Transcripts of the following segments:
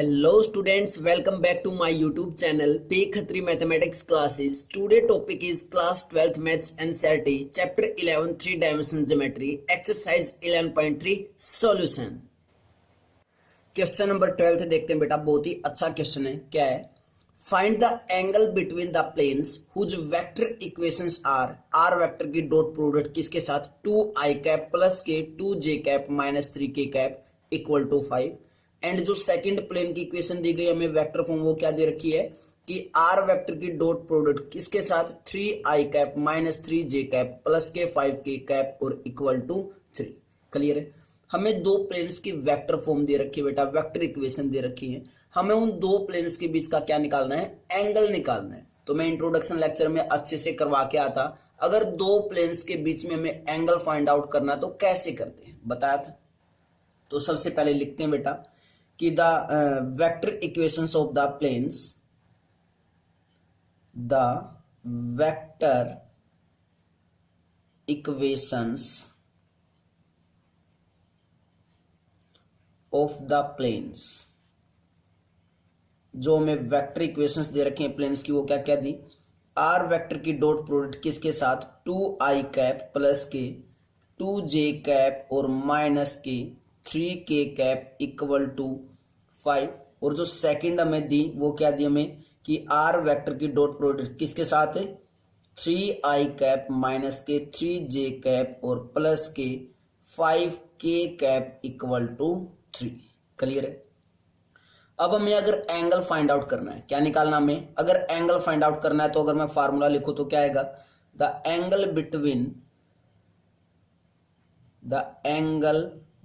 Hello students, welcome back to my YouTube channel P Khatri Mathematics Classes. Today topic is class 12th Maths NCERT Chapter 11 3 Dimensional Geometry Exercise 11.3 Solution. Question number 12 देखते हैं बेटा, बहुत ही अच्छा question है। क्या है? Find the angle between the planes whose vector equations are vector की dot product किसके साथ 2i कैप प्लस के 2j cap minus 3k cap equal to 5। And जो सेकंड प्लेन की इक्वेशन दी गई हमें वेक्टर फॉर्म, वो क्या दे रखी है कि आर वेक्टर की डॉट प्रोडक्ट किसके साथ 3i cap minus 3j cap plus के 5k कैप और इक्वल टू 3। क्लियर है? हमें दो प्लेन्स की वेक्टर फॉर्म दे रखी है बेटा, वेक्टर इक्वेशन दे रखी है। हमें उन दो प्लेन्स के बीच का क्या निकालना है? एंगल निकालना है। तो मैं इंट्रोडक्शन लेक्चर में अच्छे से करवा के आता, अगर दो प्लेन्स के बीच में हमें एंगल फाइंड आउट करना तो कैसे करते हैं बताया था। तो सबसे पहले लिखते हैं बेटा कि the vector equations of the planes, the vector equations of the planes, जो हमें वेक्टर इक्वेशंस दे रखे हैं प्लेन्स की, वो क्या क्या दी? आर वेक्टर की डॉट प्रोडक्ट किसके साथ 2i कैप प्लस के 2j कैप और माइनस के 3k कैप इक्वल टू 5। और जो सेकंड हमें दी वो क्या दी हमें कि आर वेक्टर की डॉट प्रोडक्ट किसके साथ है 3i कैप माइनस के 3j कैप और प्लस के 5k cap equal to 3। Clear है? अब हमें अगर एंगल फाइंड आउट करना है, क्या निकालना हमें? अगर एंगल फाइंड आउट करना है तो अगर मैं फार्मूला लिखूं तो क्या आएगा? The angle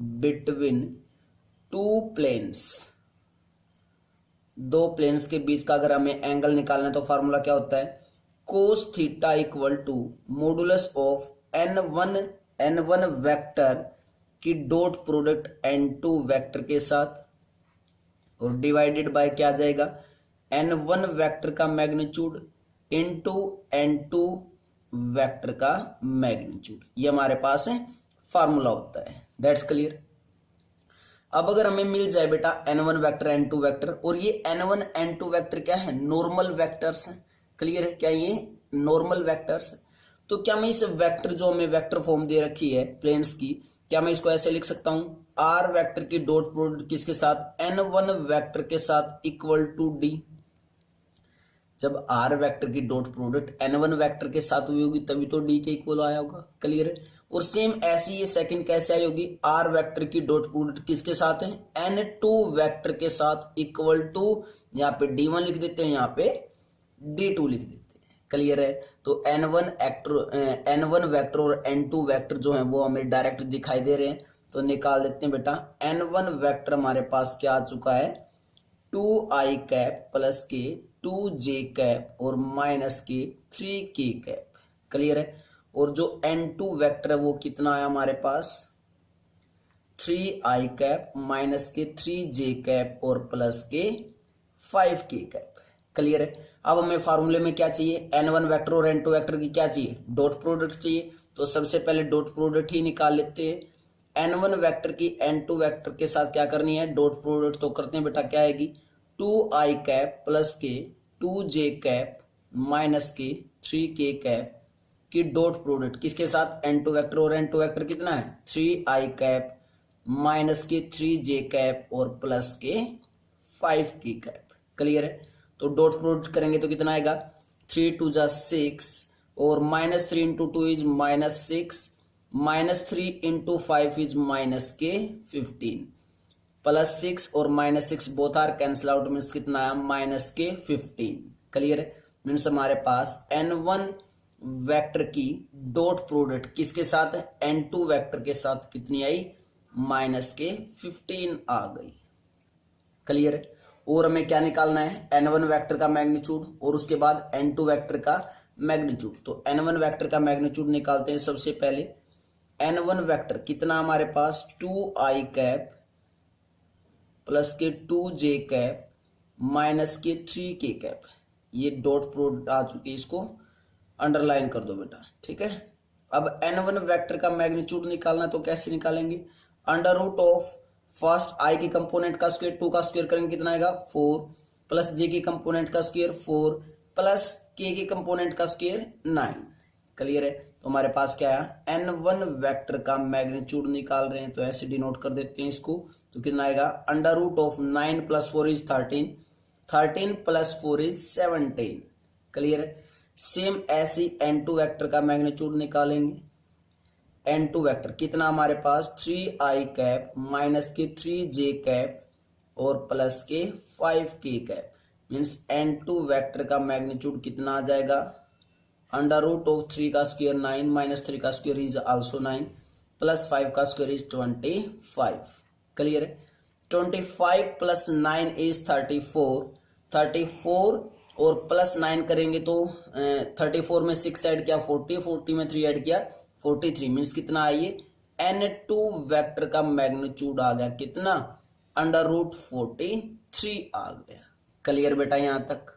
between two planes, दो प्लेन्स के बीच का अगर हमें एंगल निकालना है तो फार्मूला क्या होता है? Cos theta equal to modulus of n1 vector की डॉट प्रोडक्ट n2 वेक्टर के साथ और डिवाइडेड बाय क्या आ जाएगा? n1 वेक्टर का मैग्नीट्यूड इनटू n2 वेक्टर का मैग्नीट्यूड। ये हमारे पास है फार्मूला होता है। That's clear. अब अगर हमें मिल जाए बेटा n1 वेक्टर n2 वेक्टर, और ये n1 n2 वेक्टर क्या है? नॉर्मल वेक्टर्स हैं। क्लियर है? क्या ये नॉर्मल वेक्टर्स है? तो क्या मैं इस वेक्टर, जो हमें वेक्टर फॉर्म दे रखी है प्लेन्स की, क्या मैं इसको ऐसे लिख सकता हूं? आर वेक्टर की डॉट प्रोडक्ट किसके साथ n1 वेक्टर के साथ इक्वल टू d। जब आर वेक्टर की डॉट प्रोडक्ट n1 वेक्टर के साथ हुई होगी तभी तो d के इक्वल आया होगा। क्लियर है? और सेम ऐसी ये सेकंड कैसे आई होगी? आर वेक्टर की डॉट प्रोडक्ट किसके साथ है n2 वेक्टर के साथ इक्वल टू, यहाँ पे d1 लिख देते हैं, यहाँ पे d2 लिख देते हैं। क्लियर है? तो n1 वेक्टर और n2 वेक्टर जो है वो हमें डायरेक्ट दिखाई दे रहे हैं, तो निकाल देते हैं बेटा। n1 वेक्टर हमारे पास क्या आ चुका है 2i कैप प्लस के 2j कैप और माइनस के 3k कैप। क्लियर है? और जो n2 वेक्टर है वो कितना आया हमारे पास 3i कैप माइनस के 3j कैप और प्लस के 5k कैप। क्लियर है? अब हमें फार्मूले में क्या चाहिए? n1 वेक्टर और n2 वेक्टर की क्या चाहिए? डॉट प्रोडक्ट चाहिए। तो सबसे पहले डॉट प्रोडक्ट ही निकाल लेते हैं। n1 वेक्टर की n2 वेक्टर के साथ क्या करनी है? डॉट प्रोडक्ट तो करते हैं बेटा। क्या आएगी? 2i कैप प्लस के 2j कैप माइनस के 3k कैप की डॉट प्रोडक्ट किसके साथ? n2 वेक्टर, और n2 वेक्टर कितना है 3i कैप माइनस के 3j कैप और प्लस के 5k कैप। क्लियर है? तो डॉट प्रोडक्ट करेंगे तो कितना आएगा 3 2 जा 6 और minus 3 into 2 is minus 6, minus 3 into 5 is minus के 15, प्लस 6 और minus 6 both are cancel out, means कितना आया माइनस के 15। क्लियर है? मीन्स हमारे पास n1 वेक्टर की डॉट प्रोडक्ट किसके साथ है n2 वेक्टर के साथ कितनी आई? माइनस के 15 आ गई। क्लियर है? और हमें क्या निकालना है? n1 वेक्टर का मैग्नीट्यूड और उसके बाद n2 वेक्टर का मैग्नीट्यूड। तो n1 वेक्टर का मैग्नीट्यूड निकालते हैं सबसे पहले। n1 वेक्टर कितना हमारे पास 2i कैप प्लस के 2j कैप माइनस के 3k कैप। ये डॉट प्रोडक्ट आ चुकी है, इसको अंडरलाइन कर दो बेटा। ठीक है? अब n1 वेक्टर का मैग्नीट्यूड निकालना तो कैसे निकालेंगे? Under root of first i की कंपोनेंट का स्क्वायर 2 का स्क्वायर करेंगे कितना आएगा 4 प्लस जे की कंपोनेंट का स्क्वायर 4 प्लस के की कंपोनेंट का स्क्वायर 9। क्लियर है। तो हमारे पास क्या है n1 वेक्टर का मैग्नीट्यूड निकाल रहे हैं तो ऐसे डिनोट कर देते हैं इसको। तो कितना आएगा under root of 9 + 4 is 13, 13 + 4 is 17। Clear है। सेम ऐसे ही n2 वेक्टर का मैग्नीट्यूड निकालेंगे। n2 वेक्टर कितना हमारे पास 3i कैप माइनस के 3j कैप और प्लस के 5k cap means n2 vector का मैग्नीट्यूड कितना आ जाएगा अंडर रूट ऑफ 3 का स्क्वायर 9 माइनस 3 का स्क्वायर इज आल्सो 9 प्लस 5 का स्क्वायर इज 25। क्लियर है। 25 + 9 इज 34, 34 और प्लस 9 करेंगे तो 34 में 6 ऐड किया 40, 40 में 3 ऐड किया 43 मीन्स कितना आइए n2 वेक्टर का मैग्नीट्यूड आ गया कितना अंडर रूट 43 आ गया। क्लियर बेटा। यहां तक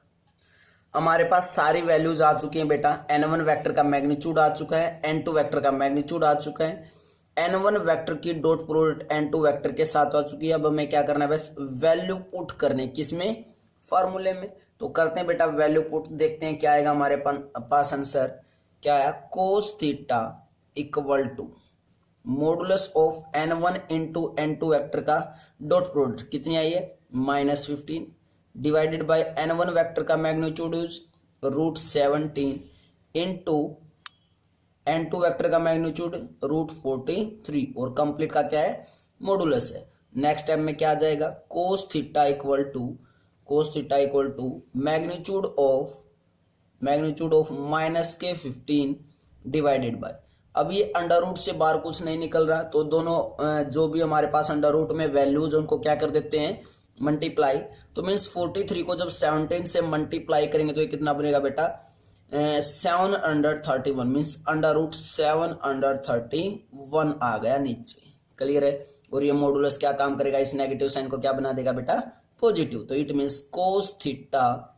हमारे पास सारी वैल्यूज आ चुकी हैं बेटा। n1 वेक्टर का मैग्नीट्यूड आ चुका है, n2 वेक्टर का मैग्नीट्यूड आ चुका है, n1 वेक्टर की डॉट प्रोडक्ट n2 वेक्टर के साथ आ चुकी है। अब हमें क्या करना है बस वैल्यू पुट करने किसमें फॉर्मूले में। तो करते हैं बेटा वैल्यू पुट, देखते हैं क्या आएगा हमारे पास आंसर क्या है cos theta equal to modulus of n1 into n2 vector का डॉट प्रोडक्ट कितनी आई है -15 डिवाइडेड बाय n1 वेक्टर का magnitude is √17 into n2 vector का मैग्नीट्यूड √43 और कंप्लीट का क्या है मॉडुलस है। नेक्स्ट स्टेप में क्या आ जाएगा cos theta equal to magnitude of -15 divided by. अब ये अंडर रूट से बाहर कुछ नहीं निकल रहा तो दोनों जो भी हमारे पास अंडर रूट में वैल्यूज उनको क्या कर देते हैं मल्टीप्लाई। तो मीन्स 43 को जब 17 से मल्टीप्लाई करेंगे तो ये कितना बनेगा बेटा 731 मीन्स अंडर रूट 731 आ गया नीचे। क्लियर है। और ये मॉडुलस क्या काम करेगा इस नेगेटिव साइन को क्या बना देगा बेटा पॉजिटिव। तो it means cos theta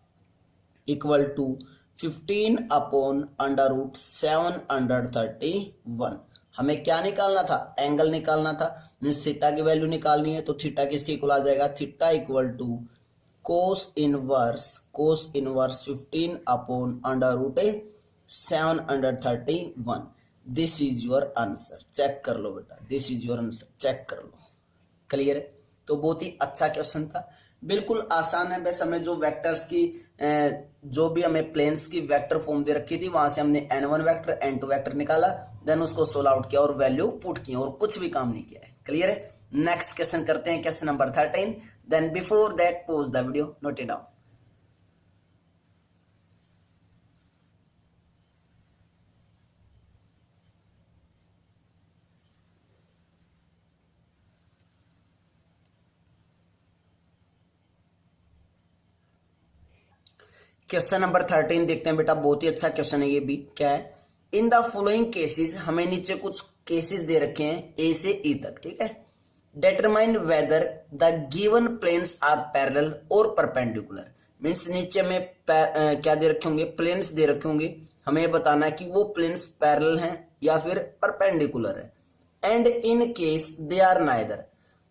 equal to 15 upon under root 731। हमें क्या निकालना था एंगल निकालना था मीन्स थीटा की वैल्यू निकालनी है। तो थीटा किसके इक्वल आ जाएगा theta equal to cos inverse 15 upon under root 731। This is your answer. Check कर लो बेटा this is your answer check कर लो। क्लियर है। तो बहुत ही अच्छा क्वेश्चन था, बिल्कुल आसान है। बस हमें जो वेक्टर्स की जो भी हमें प्लेन्स की वेक्टर फॉर्म दे रखी थी वहां से हमने n1 वेक्टर n2 वेक्टर निकाला देन उसको सोल्व आउट किया और वैल्यू पुट किया और कुछ भी काम नहीं किया है। क्लियर है। नेक्स्ट क्वेश्चन करते हैं question number 13। Then before that pause the video, note it down. Question number 13 देखते हैं बेटा, बहुत ही अच्छा क्वेश्चन है ये भी। क्या है इन द फॉलोइंग केसेस, हमें नीचे कुछ केसेस दे रखे हैं ए से ई तक। ठीक है। Determine whether the given planes are parallel और परपेंडिकुलर मीन्स नीचे में क्या दे रखे होंगे प्लेन्स दे रखे होंगे। हमें बताना है कि वो प्लेन्स पैरेलल हैं या फिर परपेंडिकुलर है। And in case they are neither,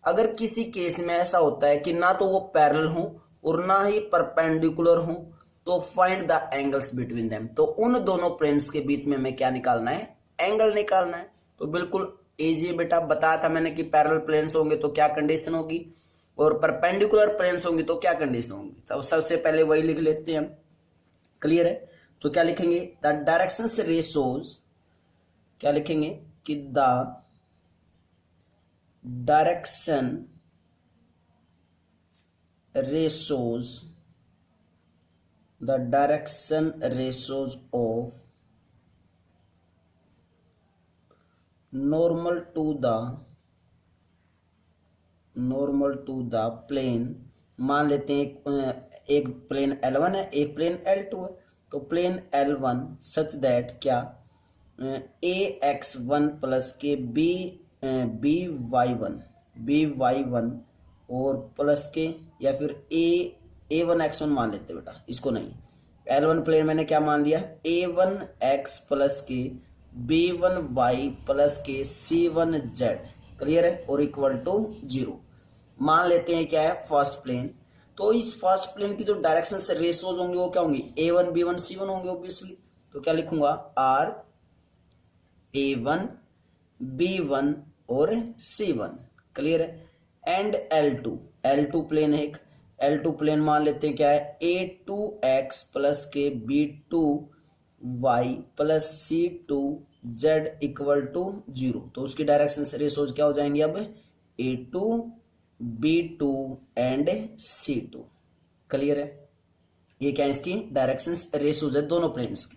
अगर किसी केस में ऐसा होता है कि ना तो वो पैरेलल हो और ना ही परपेंडिकुलर हो तो find the angles between them. तो उन दोनों प्लेन्स के बीच में हमें क्या निकालना है एंगल निकालना है। तो बिल्कुल इजी बेटा, बताया था मैंने कि पैरेलल प्लेन्स होंगे तो क्या कंडीशन होगी और परपेंडिकुलर प्लेन्स होंगी तो क्या कंडीशन होगी। तो सबसे पहले वही लिख लेते हैं हम। क्लियर है। तो क्या लिखेंगे द डायरेक्शंस रेशोज, क्या लिखेंगे कि the direction ratios the direction ratios of normal to the plane। मान लेते हैं एक प्लेन L1 है एक प्लेन L2 है। तो प्लेन L1 सच दैट क्या ax1 प्लस के by1 और प्लस के या फिर a1x1 मान लेते बेटा, इसको नहीं। L1 प्लेन मैंने क्या मान लिया a1x प्लस के b1y प्लस के c1z। क्लियर है। और इक्वल टू 0। मान लेते हैं क्या है फर्स्ट प्लेन, तो इस फर्स्ट प्लेन की जो डायरेक्शन से रेशोज होंगे वो क्या होंगी, A1 B1 C1 होंगे ऑब्वियसली। तो क्या लिखूंगा, R A1 B1 और C1, क्लियर है। एंड L2 प्लेन है एक, L2 प्लेन मान लेते हैं क्या है, A2X प्लस के B2Y plus C2Z equal to 0। तो उसकी डायरेक्शन से रेशोज क्या हो जाएंगे अब, A2 B2 and C2, clear है। ये क्या है, इसकी डायरेक्शंस रेशोज है दोनों प्लेन्स की।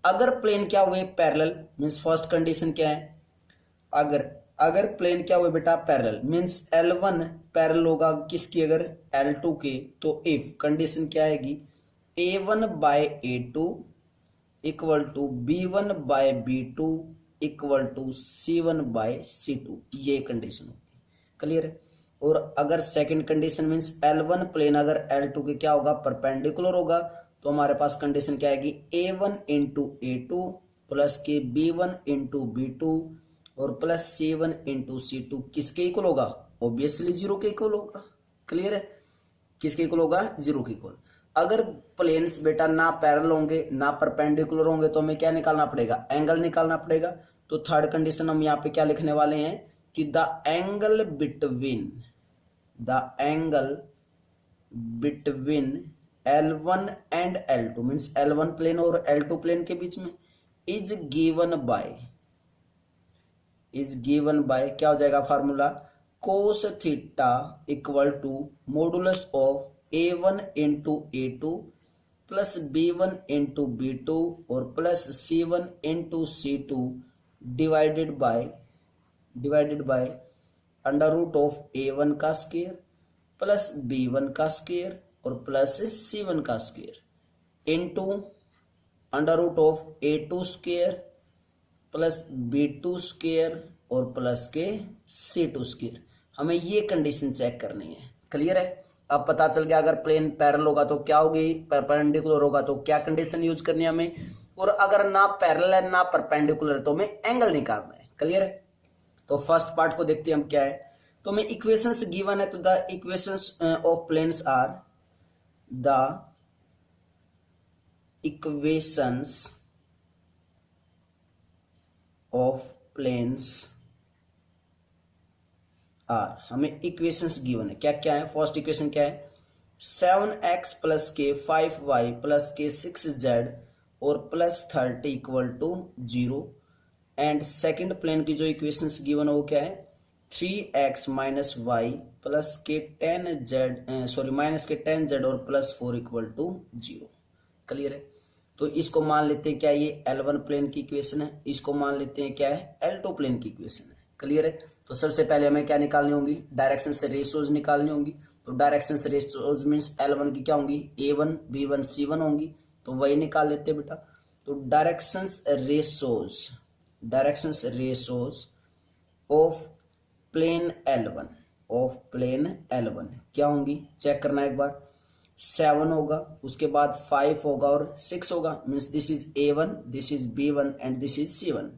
अगर प्लेन क्या हुए पैरेलल, मींस फर्स्ट कंडीशन क्या है, अगर प्लेन क्या हुए बेटा पैरेलल, मींस L1 पैरेलल होगा किसकी, अगर L2 के, तो इफ कंडीशन क्या आएगी, A1 by A2 equal to B1 by B2 equal to C1 by C2, ये कंडीशन होगी, क्लियर है। और अगर second condition means L1 plane अगर L2 के क्या होगा, परपेंडिकुलर होगा, तो हमारे पास कंडीशन क्या आएगी, A1 इंटू A2 प्लस के B1 इंटू B2 और प्लस C1 इंटू C2 किसके इक्वल होगा, ऑब्वियसली 0 के इक्वल होगा, क्लियर है। किसके इक्वल होगा, 0 के इक्वल। अगर प्लेन्स बेटा ना पैरेलल होंगे ना परपेंडिकुलर होंगे तो हमें क्या निकालना पड़ेगा, एंगल निकालना पड़ेगा। तो थर्ड कंडीशन हम यहाँ पे क्या लिखने वाले हैं कि the angle between L1 and L2 means L1 plane और L2 प्लेन के बीच में इज गिवन बाय क्या हो जाएगा formula, cos theta equal to modulus of A1 into A2 plus B1 into B2 और plus C1 into C2 divided by under root of A1 का square plus B1 का square और plus C1 का square into under root of A2 square plus B2 square और plus के C2 square. हमें ये condition check करनी है, क्लियर है। अब पता चल गया अगर प्लेन पैरेलल होगा तो क्या होगी, परपेंडिकुलर होगा तो क्या कंडीशन यूज करनी है हमें, और अगर ना पैरेलल है ना परपेंडिकुलर तो हमें एंगल निकालना है, क्लियर है। तो फर्स्ट पार्ट को देखते हैं हम क्या है। तो हमें इक्वेशंस गिवन है, तो the equations of planes are, the equations of planes are, हमें इक्वेशंस गिवन है, क्या क्या है। फर्स्ट इक्वेशन क्या है, 7x प्लस के 5y प्लस के 6z और plus 30 equal to 0। And second plane की जो इक्वेशंस गिवन है वो क्या है, 3x माइनस वाई प्लस के 10z माइनस के 10z और प्लस 4 इक्वल टू 0, क्लियर है। तो इसको मान लेते हैं क्या, ये L1 प्लेन की इक्वेशन है, इसको मान लेते हैं क्या है, L2 प्लेन की इक्वेशन है, क्लियर है। तो सबसे पहले हमें क्या निकालनी होगी, डायरेक्शन से रेशियोज निकालनी होंगी। तो डायरेक्शन से रेशियोज मींस L1 की क्या होंगी, A1 B1 C1 होंगी, तो वही निकाल लेते हैं बेटा। तो directions ratios of plane L1 क्या होंगी, चेक करना एक बार। 7 होगा, उसके बाद 5 होगा और 6 होगा, means this is A1, this is B1 and this is C1।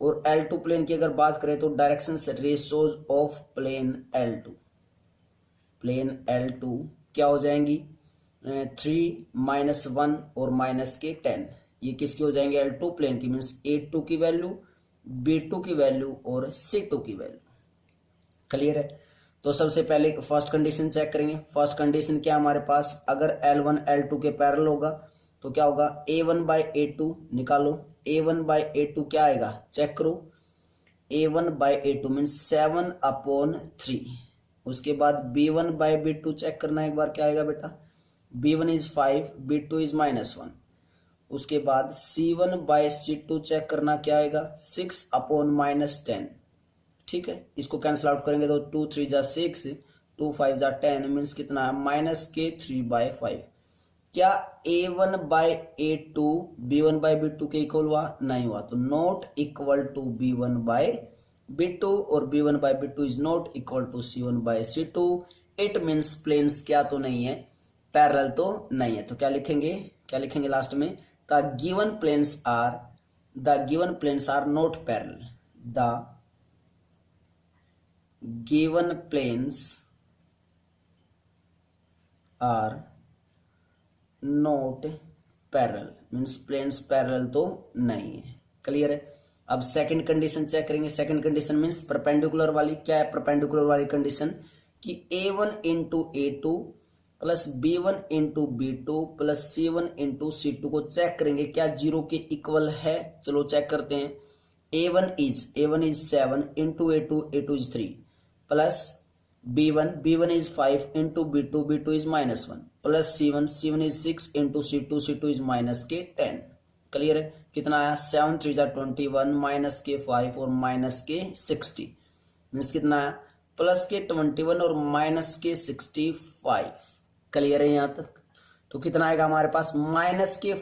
और L2 प्लेन की अगर बात करें तो directions ratios of plane L2 क्या हो जाएंगी, 3 माइनस 1 और माइनस के 10, ये किसकी हो जाएंगे, L2 प्लेन की, मीन्स A2 की वैल्यू, B2 की वैल्यू और C2 की वैल्यू, क्लियर है। तो सबसे पहले फर्स्ट कंडीशन चेक करेंगे। फर्स्ट कंडीशन क्या हमारे पास, अगर L1 L2 के पैरेलल होगा तो क्या होगा, A1 बाई A2 निकालो, A1 बाई A2 क्या आएगा, चेक करो, A1 बाई A2 मीन्स 7/3। उसके बाद B1 बाई B2 चेक करना एक बार, क्या आएगा बेटा, B1 इज 5, B2 इज -1। उसके बाद C1 बाई C2 चेक करना, क्या आएगा, 6/-10, ठीक है। इसको कैंसिल आउट करेंगे तो 2 3 जा 6, 2 5 जा 10 मीन्स कितना है, -3/5। क्या A1 by A2 B1 by B2 के इक्वल हुआ, नहीं हुआ, तो not equal to B1 by B2 और B1 by B2 is not equal to C1 by C2। It means planes क्या तो नहीं है, पैरेलल तो नहीं है। तो क्या लिखेंगे लास्ट में, the given planes are not parallel, the given planes are not parallel, means planes parallel तो नहीं है। क्लियर है। अब सेकंड कंडीशन चेक करेंगे। सेकंड कंडीशन मीन्स परपेंडिकुलर वाली। क्या है परपेंडिकुलर वाली कंडीशन? कि A1 into A2 plus B1 into B2 plus C1 into C2 को चेक करेंगे क्या जीरो के इक्वल है। चलो चेक करते हैं। A1 is 7 into A2 is 3 plus B1 is 5 into B2 is -1 plus C1 is 6 into C2 is minus के 10। Clear है। कितना आया? 7 3 21 माइनस के 5 और माइनस के 60 मीन्स कितना आया? प्लस के 21 और माइनस के 65। क्लियर है यहाँ तक? तो कितना आएगा हमारे पास? माइनस के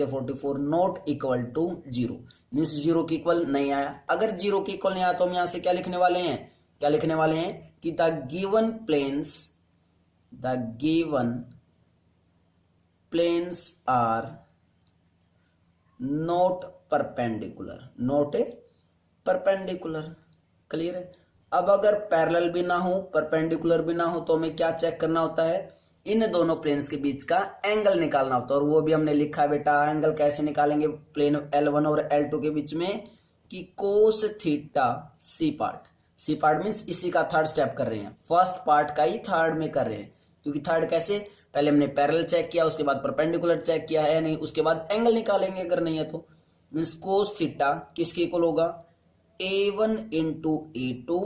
44 not equal to zero, means zero की इक्वल नहीं आया। अगर जीरो की इक्वल नहीं आया तो हम यहाँ से क्या लिखने वाले हैं? क्या लिखने वाले हैं कि the given planes are not perpendicular. Clear है। अब अगर पैरेलल भी ना हो परपेंडिकुलर भी ना हो तो हमें क्या चेक करना होता है? इन दोनों प्लेन्स के बीच का एंगल निकालना होता है। और वो भी हमने लिखा है बेटा। एंगल कैसे निकालेंगे प्लेन L1 और L2 के बीच में? कि cos theta C part means इसी का थर्ड स्टेप कर रहे हैं। फर्स्ट पार्ट का ही थर्ड में कर रहे हैं। क्योंकि थर्ड कैसे? पहले हमने पैरेलल चेक किया, उसके बाद परपेंडिकुलर चेक किया है नहीं, उसके बाद एंगल निकालेंगे अगर नहीं है तो। मीन्स कोस थीटा किसके इक्वल होगा? A1 into A2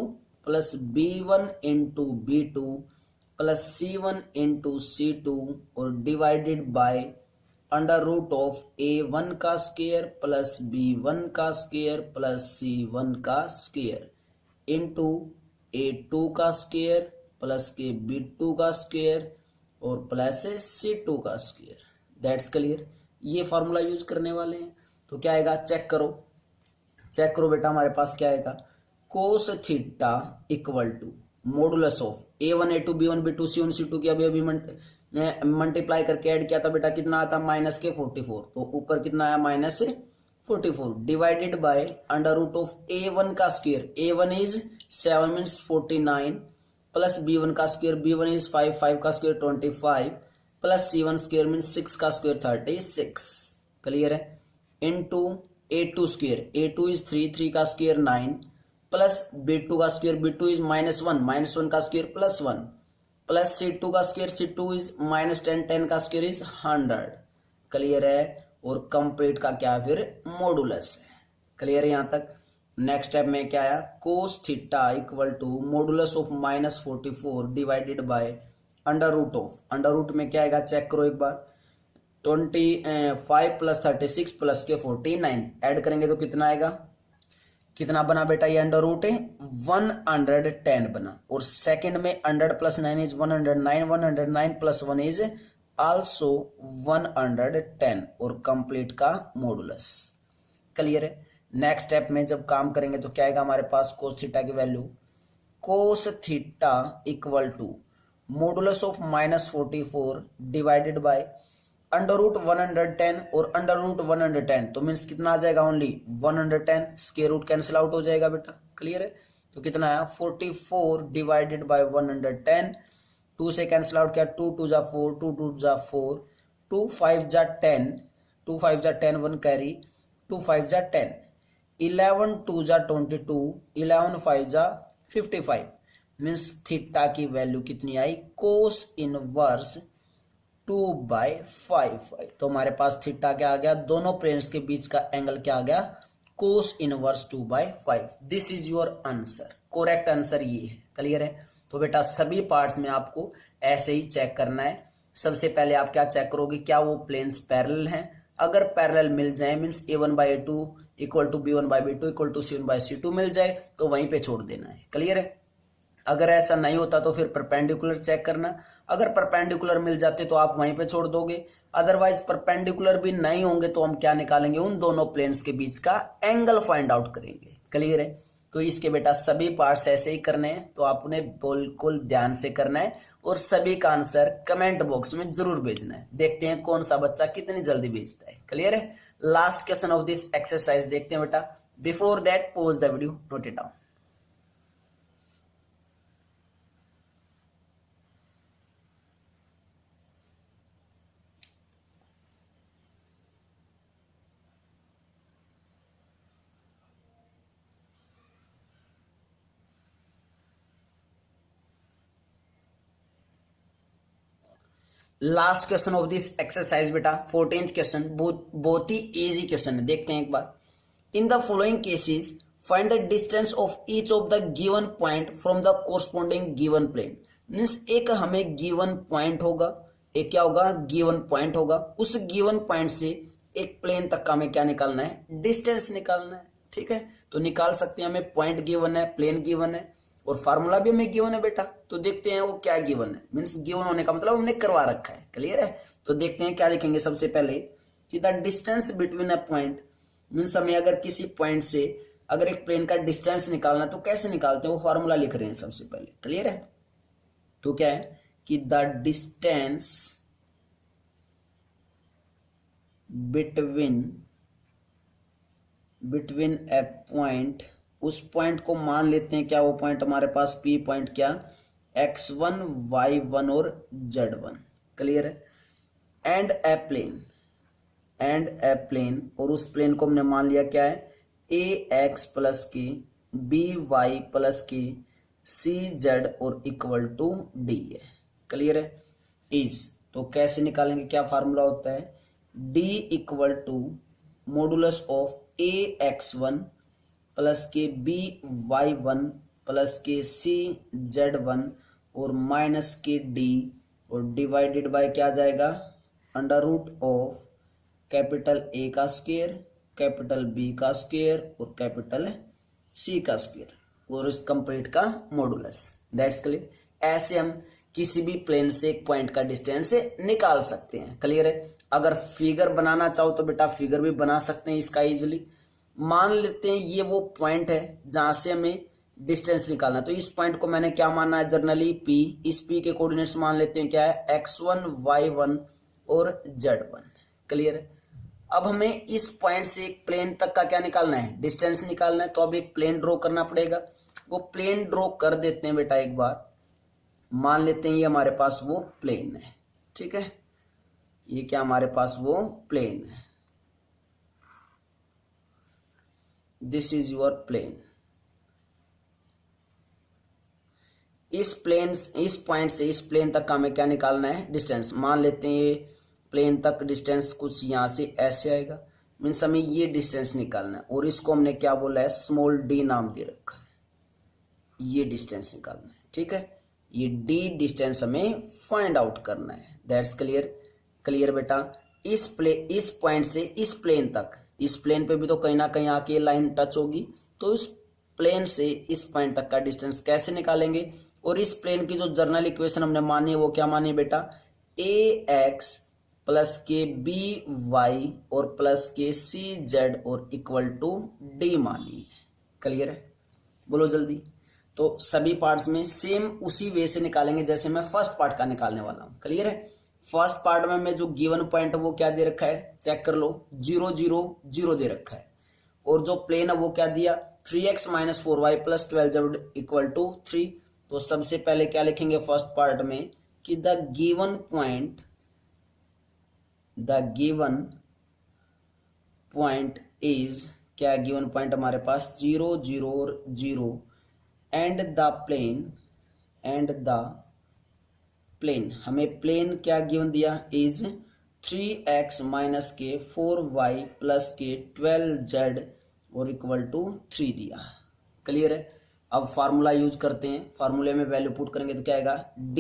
plus B1 into B2 plus C1 into C2 और divided by under root of A1 का स्क्वायर प्लस B1 का स्क्वायर प्लस C1 का स्क्वायर इंटू A2 का स्क्वायर प्लस के B2 का square और plus C2 का square. That's clear. ये फॉर्मूला यूज करने वाले हैं। तो क्या आएगा? चेक करो बेटा। हमारे पास क्या आएगा? Cos theta equal to modulus of A1 A2 B1 B2 C1 C2 की अभी मल्टीप्लाई करके ऐड किया था बेटा। कितना आता? माइनस के 44। तो ऊपर कितना आया? Minus 44 divided by under root of A1 का square. A1 is 7 means 49 plus B1 का स्क्वायर। B1 इज 5 का square 25 plus C1 square means 6 का स्क्वायर 36। क्लियर है। Into A2 square. A2 is 3 का स्क्वायर 9 प्लस B2 का square. B2 is -1 का square plus 1 plus C2 का square. C2 is -10 का square is 100। Clear है। और कंप्लीट का क्या फिर? मॉडुलस है। क्लियर है यहाँ तक? नेक्स्ट स्टेप में क्या आया? Cos theta equal to modulus of -44 divided by under root में क्या आएगा? चेक करो एक बार। 25 प्लस 36 प्लस के 49 ऐड करेंगे तो कितना आएगा? कितना बना बेटा? ये अंडर रूट 110 बना। और सेकंड में 100 plus 9 is 109 109 plus 1 is also 110 और कंप्लीट का मॉडुलस। क्लियर है। नेक्स्ट स्टेप में जब काम करेंगे तो क्या आएगा हमारे पास? कोस थीटा की value cos theta equal to modulus of -44 divided by under root 110 और अंडर रूट 110 तो मीन्स कितना आ जाएगा? Only 110। Square root cancel out हो जाएगा बेटा। क्लियर है। तो कितना आया? 44 डिवाइडेड बाय 110। 2 से कैंसिल आउट किया। 2 2 जा 4 2 2 जा 4 2 5 जा 10 2 5 जा 10 1 कैरी 2 5 जा 10 11 2 जा 22 11 5 जा 55 मीन्स थीटा की वैल्यू कितनी आई? Cos inverse 2/5। तो हमारे पास थीटा क्या आ गया? दोनों प्लेन्स के बीच का एंगल क्या आ गया? Cos inverse 2/5। This is your answer. Correct answer ये है। क्लियर है। तो बेटा सभी पार्ट्स में आपको ऐसे ही चेक करना है। सबसे पहले आप क्या चेक करोगे? क्या वो प्लेन्स पैरेलल हैं? अगर पैरेलल मिल जाए means A1/A2 equal to B1/B2 equal to C1/C2 मिल जाए तो वहीं पे छोड़ देना है। क्लियर है। अगर ऐसा नहीं होता तो फिर परपेंडिकुलर चेक करना। अगर परपेंडिकुलर मिल जाते तो आप वहीं पे छोड़ दोगे। अदरवाइज परपेंडिकुलर भी नहीं होंगे तो हम क्या निकालेंगे? उन दोनों प्लेन्स के बीच का एंगल फाइंड आउट करेंगे। क्लियर है। तो इसके बेटा सभी पार्ट्स ऐसे ही करने हैं। तो आपने बिल्कुल ध्यान से करना है और सभी का आंसर कमेंट बॉक्स में जरूर भेजना है। देखते हैं कौन सा बच्चा कितनी जल्दी भेजता है। क्लियर है। Last question of this exercise देखते हैं बेटा। Before that pause the video, note it down. Last question of this exercise बेटा 14th क्वेश्चन, बहुत ही इजी क्वेश्चन है, देखते हैं एक बार। In the following cases find the distance of each of the given point from the corresponding given plane. Means एक हमें given point होगा, एक क्या होगा, गिवन पॉइंट होगा, उस गिवन पॉइंट से एक प्लेन तक का हमें क्या निकालना है, डिस्टेंस निकालना है। ठीक है, तो निकाल सकते हैं, हमें पॉइंट गिवन है, प्लेन गिवन है और फार्मूला भी हमें गिवन है बेटा। तो देखते हैं वो क्या गिवन है, मीन्स गिवन होने का मतलब हमने करवा रखा है, क्लियर है। तो देखते हैं क्या लिखेंगे सबसे पहले कि the distance between a point, means हमें अगर किसी पॉइंट से अगर एक प्लेन का डिस्टेंस निकालना तो कैसे निकालते हैं, वो फार्मूला लिख रहे हैं सबसे पहले, क्लियर है। तो क्या है कि the distance between a point, उस पॉइंट को मान लेते हैं क्या, वो पॉइंट हमारे पास पी पॉइंट क्या, x1 y1 और z1, क्लियर है। एंड ए प्लेन, और उस प्लेन को हमने मान लिया क्या है, ax प्लस की by प्लस की cz और इक्वल टू d है, क्लियर है। इज, तो कैसे निकालेंगे, क्या फार्मूला होता है, d equal to modulus of ax1 plus के by1 प्लस के cz1 और माइनस के d और डिवाइडेड बाय क्या जाएगा, under root of capital A का स्क्वायर, कैपिटल B का स्क्वायर और कैपिटल C का स्क्वायर और इस कंप्लीट का मॉडुलस, दैट्स क्लियर। ऐसे हम किसी भी प्लेन से एक पॉइंट का डिस्टेंस निकाल सकते हैं, क्लियर है। अगर फिगर बनाना चाहो तो बेटा फिगर भी बना सकते हैं इसका इजिली। मान लेते हैं ये वो पॉइंट है जहां से हमें डिस्टेंस निकालना, तो इस पॉइंट को मैंने क्या माना है, जनरली P, इस P के कोऑर्डिनेट्स मान लेते हैं क्या है, x1 y1 और z1, क्लियर है। अब हमें इस पॉइंट से एक प्लेन तक का क्या निकालना है, डिस्टेंस निकालना है। तो अब एक प्लेन ड्रॉ करना पड़ेगा, वो प्लेन ड्रॉ कर देते हैं बेटा एक बार। मान लेते हैं ये हमारे पास वो प्लेन है, ठीक है, ये क्या हमारे पास वो प्लेन है, दिस इज योर प्लेन। इस पॉइंट से इस प्लेन तक का हमें क्या निकालना है, डिस्टेंस। मान लेते हैं ये प्लेन तक डिस्टेंस कुछ यहां से ऐसे आएगा, मीन्स हमें ये डिस्टेंस निकालना है और इसको हमने क्या बोला है, स्मॉल d नाम दे रखा है, ये डिस्टेंस निकालना है, ठीक है। ये d डिस्टेंस हमें फाइंड आउट करना है, दैट्स क्लियर। क्लियर बेटा। इस पॉइंट से इस प्लेन तक, इस प्लेन पे भी तो कहीं ना कहीं आके लाइन टच होगी, तो इस प्लेन से इस पॉइंट तक का डिस्टेंस कैसे निकालेंगे। और इस प्लेन की जो जर्नल इक्वेशन हमने मानी है वो क्या मानी है बेटा, ax प्लस के by और प्लस के cz और इक्वल टू d मानी है, क्लियर है, बोलो जल्दी। तो सभी पार्ट्स में सेम उसी वे से निकालेंगे जैसे मैं फर्स्ट पार्ट का निकालने वाला हूं, क्लियर है। फर्स्ट पार्ट में मैं जो गिवन पॉइंट है वो क्या दे रखा है, चेक कर लो, 0 0 0 दे रखा है। और जो प्लेन है वो क्या दिया, 3x minus 4y plus 12z equal to 3। तो सबसे पहले क्या लिखेंगे फर्स्ट पार्ट में कि द गिवन पॉइंट इज, क्या गिवन पॉइंट हमारे पास 0 0 और 0 एंड द प्लेन हमें प्लेन क्या गिवन दिया, इज 3x माइनस के 4y प्लस के 12z और इक्वल टू 3 दिया, क्लियर है। अब फार्मूला यूज करते हैं, फार्मूले में वैल्यू पुट करेंगे तो क्या आएगा, d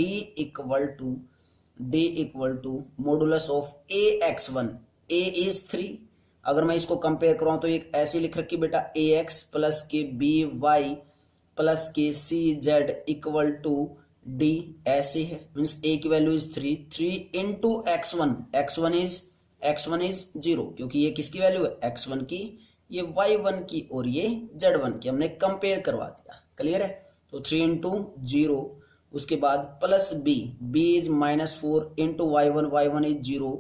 equal to modulus of ax1, a is 3। अगर मैं इसको कंपेयर कराऊं तो एक ऐसी लिख रखी बेटा, ax प्लस के by प्लस के cz इक्वल टू d, ऐसे है, मीन्स a की value is 3 into x1 is 0, क्योंकि ये किसकी वैल्यू है, x1 की, ये y1 की और ये z1 की, हमने कंपेयर करवा दिया, क्लियर है। तो 3 इंटू 0, उसके बाद plus b is -4 into y1 is 0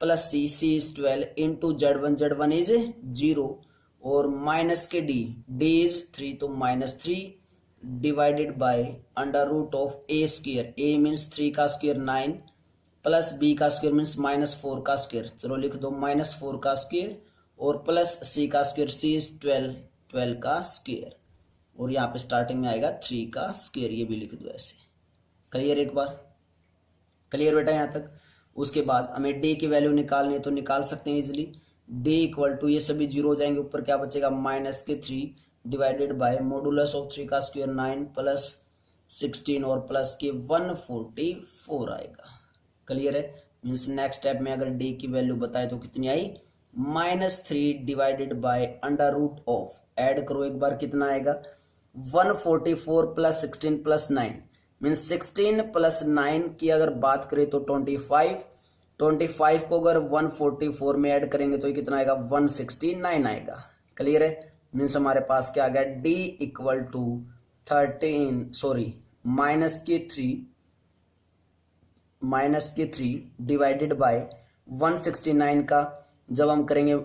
plus c is 12 into z1 is 0 और माइनस के d इज 3 तो -3 divided by under root of a square, a means 3 का स्क्वायर 9 प्लस b का स्क्वायर मीन्स -4 का स्क्वायर, चलो लिख दो -4 का स्क्वायर और प्लस c का स्क्वायर, c इज 12 का स्क्वायर और यहाँ पे स्टार्टिंग में आएगा 3 का स्क्वायर, ये भी लिख दो ऐसे, क्लियर। एक बार क्लियर बेटा यहाँ तक। उसके बाद हमें डी की वैल्यू निकालनी है तो निकाल सकते हैं इजिली। डी इक्वल टू, ये सभी जीरो हो जाएंगे, ऊपर क्या बचेगा -3 डिवाइडेड बाय मॉडुलस ऑफ 3 का स्क्वायर 9 प्लस 16 और प्लस के 144 आएगा। क्लियर है। मीन्स नेक्स्ट स्टेप में अगर डी की वैल्यू बताए तो कितनी आई, -3 divided by under root of, add करो एक बार कितना आएगा, 144 प्लस 16 प्लस 9 मीन्स 16 प्लस 9 की अगर बात करें तो 25 को अगर 144 में ऐड करेंगे तो ये कितना आएगा, 169 आएगा। क्लियर है। मीन्स हमारे पास क्या आ गया, d equal to -3 divided by 169 का जब हम करेंगे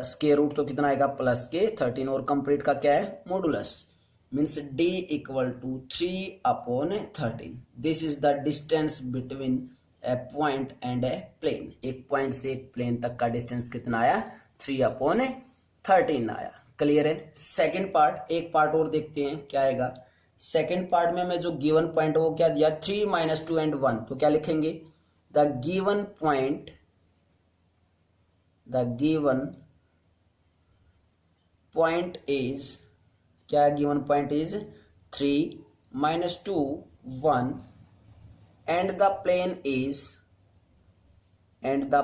स्क्वायर रूट तो कितना आएगा, +13 और कंप्लीट का क्या है, modulus. Means d equal to 3/13। This is the distance between a point and a plane. एक पॉइंट से एक प्लेन तक का डिस्टेंस कितना आया, 3/13 आया। क्लियर है। सेकंड पार्ट, एक पार्ट और देखते हैं क्या आएगा। सेकंड पार्ट में हमें जो गिवन पॉइंट वो क्या दिया, 3 - 2 and 1, तो क्या लिखेंगे, द गिवन पॉइंट इज, क्या given point is 3 - 2 1 and the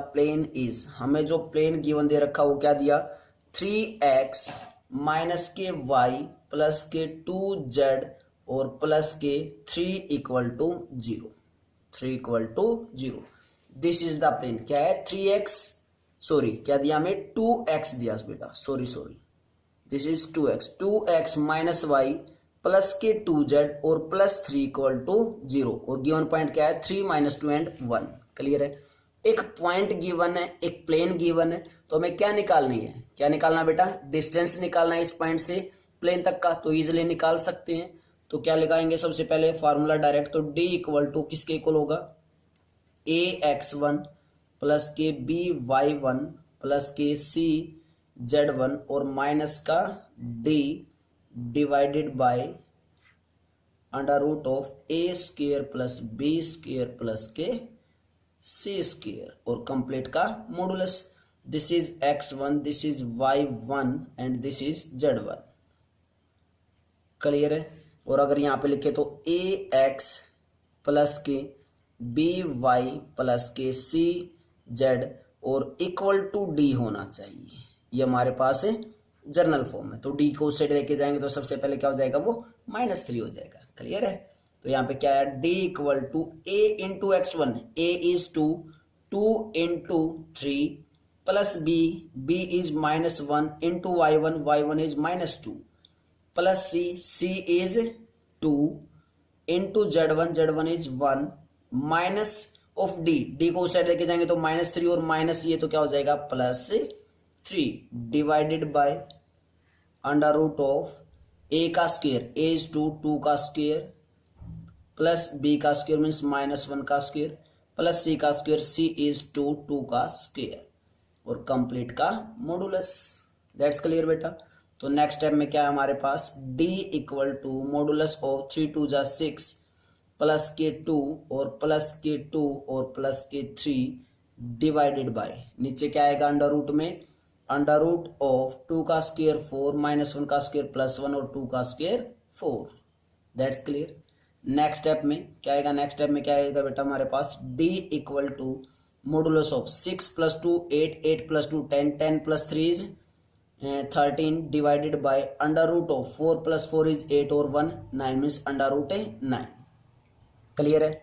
plane is, हमें जो प्लेन गिवन दे रखा वो क्या दिया, 3x माइनस के y प्लस के 2z और प्लस के 3 = 0। This is the plane. क्या है, 3x, सॉरी क्या दिया हमें, 2x दिया बेटा, sorry this is 2x minus y plus के 2z और प्लस 3 = 0 और गिवन पॉइंट क्या है, 3 - 2 and 1। क्लियर है। एक पॉइंट गिवन है, एक प्लेन गिवन है, तो हमें क्या निकालनी है, क्या निकालना बेटा, डिस्टेंस निकालना है इस पॉइंट से प्लेन तक का, तो इजिली निकाल सकते हैं। तो क्या लगाएंगे, सबसे पहले फार्मूला डायरेक्ट, तो d इक्वल टू किसके इक्वल होगा, ax1 प्लस के by1 प्लस के cz1 और माइनस का d divided by under root of a² plus b² plus के c² और कंप्लीट का modulus. This is x1, this is y1 and this is z1। Clear है। और अगर यहाँ पे लिखे तो ax प्लस के by प्लस के cz और इक्वल टू d होना चाहिए, ये हमारे पास है जर्नल फॉर्म है। तो d को उस साइड लेके जाएंगे तो सबसे पहले क्या हो जाएगा, वो -3 हो जाएगा। क्लियर है। तो यहाँ पे क्या है, d equal to a into x1, a is 2 × 3 plus b is -1 into y1 is -2 plus c is 2 into z1 is 1 minus of d को उस साइड लेके जाएंगे तो -3 और माइनस ये तो क्या हो जाएगा, +3 divided by under root of a का स्क्वायर, a इज 2 का स्क्वायर प्लस b का स्क्वायर मीन्स -1 का स्क्वायर प्लस c का स्क्वायर, c इज 2 का स्क्वायर और कंप्लीट का मॉडुलस। दैट्स क्लियर बेटा। तो नेक्स्ट स्टेप में क्या है हमारे पास, d equal to modulus of 3 × 2 = 6 plus के 2 और प्लस के 2 और प्लस के 3 डिवाइडेड बाय, नीचे क्या आएगा अंडर रूट में, अंडर रूट ऑफ 2 का स्क्वायर 4 -1 का स्क्वायर +1 और 2 का square 4। That's clear. Next step में क्या आएगा, नेक्स्ट स्टेप में क्या आएगा बेटा हमारे पास, d equal to modulus of 6 + 2 8 8 + 2 10 10 + 3 is 13 divided by under root of 4 + 4 is 8 और 1 9 मीन्स अंडर रूट है 9। क्लियर है।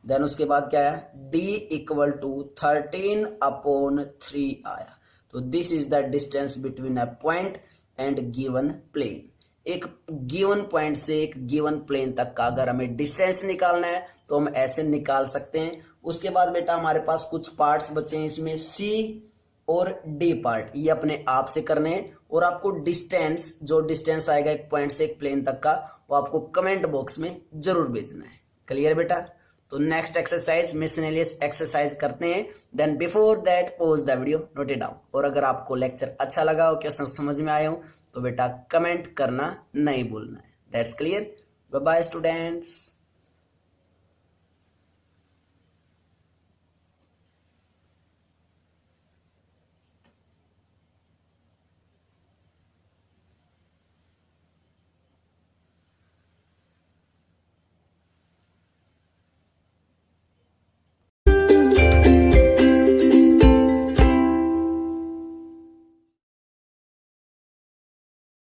देन उसके बाद क्या है, d इक्वल टू 13/3 आया। तो this is the distance between a point and given plane. एक गिवन पॉइंट से एक गिवन प्लेन तक का अगर हमें डिस्टेंस निकालना है तो हम ऐसे निकाल सकते हैं। उसके बाद बेटा हमारे पास कुछ पार्ट्स बचे हैं, इसमें C और D पार्ट, ये अपने आप से करने हैं और आपको डिस्टेंस, जो डिस्टेंस आएगा एक पॉइंट से एक प्लेन तक का, वो आपको कमेंट बॉक्स में जरूर भेजना है। क्लियर बेटा। तो नेक्स्ट एक्सरसाइज मिसलेनियस एक्सरसाइज करते हैं, then before that pause the video, note it down. और अगर आपको लेक्चर अच्छा लगा हो, क्वेश्चन समझ में आए हो, तो बेटा कमेंट करना नहीं भूलना है। That's clear. Bye bye students.